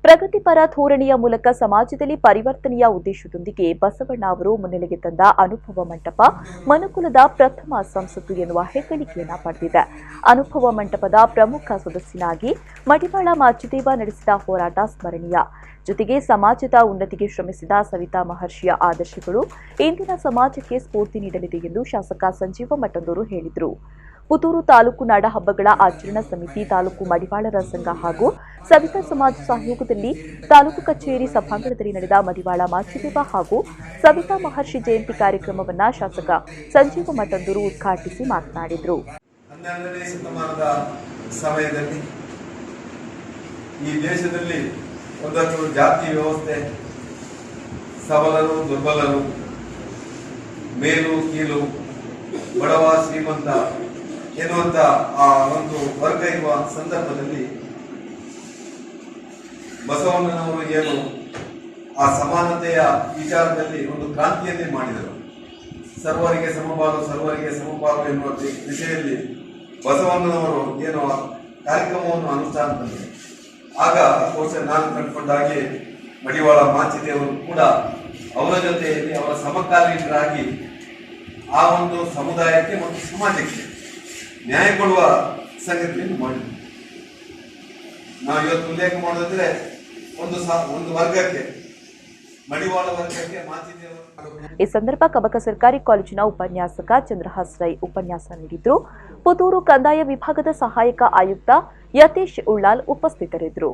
ಪ್ರಗತಿಪರ ಧೋರಣೆಯ ಮೂಲಕ ಸಮಾಜದಲ್ಲಿ ಪರಿವರ್ತನೆಯ ಉದ್ದೇಶದೊಂದಿಗೆ ಬಸವಣ್ಣ ಅವರು ಮುನ್ನೆಲೆಗೆ ತಂದ ಅನುಭವ ಮಂಟಪ ಮನುಕುಲದ ಪ್ರಥಮ ಸಂಸತ್ತು ಎನ್ನುವ ಹೆಗ್ಗಳಿಕೆಯನ್ನ ಪಡೆದಿದೆ. ಅನುಭವ ಮಂಟಪದ ಪ್ರಮುಖ ಸದಸ್ಯನಾಗಿ ಮಡಿವಾಳ ಮಾಚಿದೇವ ನಡೆಸಿದ ಹೋರಾಟ ಸ್ಮರಣೀಯ. ಜೊತೆಗೆ ಸಮಾಜದ ಉನ್ನತಿಗೆ ಶ್ರಮಿಸಿದ ಸವಿತಾ ಮಹರ್ಷಿಯ ಆದರ್ಶಗಳು ಇಂದಿನ ಸಮಾಜಕ್ಕೆ ಸ್ಫೂರ್ತಿ ನೀಡಲಿದೆ ಎಂದು ಶಾಸಕ ಸಂಜೀವ ಮಠಂದೂರು ಹೇಳಿದರು. ಪುತ್ತೂರು ತಾಲೂಕು ನಾಡ ಹಬ್ಬಗಳ ಆಚರಣಾ ಸಮಿತಿ, ತಾಲೂಕು ಮಡಿವಾಳರ ಸಂಘ ಹಾಗೂ ಸವಿತಾ ಸಮಾಜ ಸಹಯೋಗದಲ್ಲಿ ತಾಲೂಕು ಕಚೇರಿ ಸಭಾಂಗಣದಲ್ಲಿ ನಡೆದ ಮಡಿವಾಳ ಮಾಚಿದೇವ ಹಾಗೂ ಸವಿತಾ ಮಹರ್ಷಿ ಜಯಂತಿ ಕಾರ್ಯಕ್ರಮವನ್ನು ಶಾಸಕ ಸಂಜೀವ ಮಠಂದೂರು ಉದ್ಘಾಟಿಸಿ ಮಾತನಾಡಿದರು. 12ನೇ ಶತಮಾನದ ಸಮಯದಲ್ಲಿ ಈ ದೇಶದಲ್ಲಿ ಒಂದಷ್ಟು ಜಾತಿ ವ್ಯವಸ್ಥೆ, ಸಬಲರು ದುರ್ಬಲರು, ಮೇಲು ಕೀಲು, ಬಡವ ಶ್ರೀಮಂತ ಎನ್ನುವಂತ ಆ ಒಂದು ವರ್ಗ ಇರುವ ಸಂದರ್ಭದಲ್ಲಿ ಬಸವಣ್ಣನವರು ಏನು ಆ ಸಮಾನತೆಯ ವಿಚಾರದಲ್ಲಿ ಒಂದು ಕ್ರಾಂತಿಯನ್ನೇ ಮಾಡಿದರು. ಸರ್ವರಿಗೆ ಸಮಪಾಲು ಎನ್ನುವ ದಿಶೆಯಲ್ಲಿ ಬಸವಣ್ಣನವರು ಏನು ಕಾರ್ಯಕ್ರಮವನ್ನು ಅನುಷ್ಠಾನ ತಂದರು. ಆಗ ಬಹುಶಃ ನಾನು ಕಂಡುಕೊಂಡ ಹಾಗೆ ಮಡಿವಾಳ ಮಾಚಿದೇವರು ಕೂಡ ಅವರ ಜೊತೆಯಲ್ಲಿ ಅವರ ಸಮಕಾಲೀನರಾಗಿ ಆ ಒಂದು ಸಮುದಾಯಕ್ಕೆ ಮತ್ತು ಸಮಾಜಕ್ಕೆ ನ್ಯಾಯ ಕೊಡುವ ಸಂಗತಿಯನ್ನು ಮಾಡಿದರು. ನಾವು ಇವತ್ತು ಉಲ್ಲೇಖ ಮಾಡೋದಾದ್ರೆ ಒಂದು ವರ್ಗಕ್ಕೆ, ಮಡಿವಾಳ ವರ್ಗಕ್ಕೆ ಮಾಚಿದೇವರು. ಈ ಸಂದರ್ಭ ಕಬಕ ಸರ್ಕಾರಿ ಕಾಲೇಜಿನ ಉಪನ್ಯಾಸಕ ಚಂದ್ರಹಾಸ್ ರೈ ಉಪನ್ಯಾಸ ನೀಡಿದ್ರು. ಪುತ್ತೂರು ಕಂದಾಯ ವಿಭಾಗದ ಸಹಾಯಕ ಆಯುಕ್ತ ಯತೀಶ್ ಉಳ್ಳಾಲ್ ಉಪಸ್ಥಿತರಿದ್ದರು.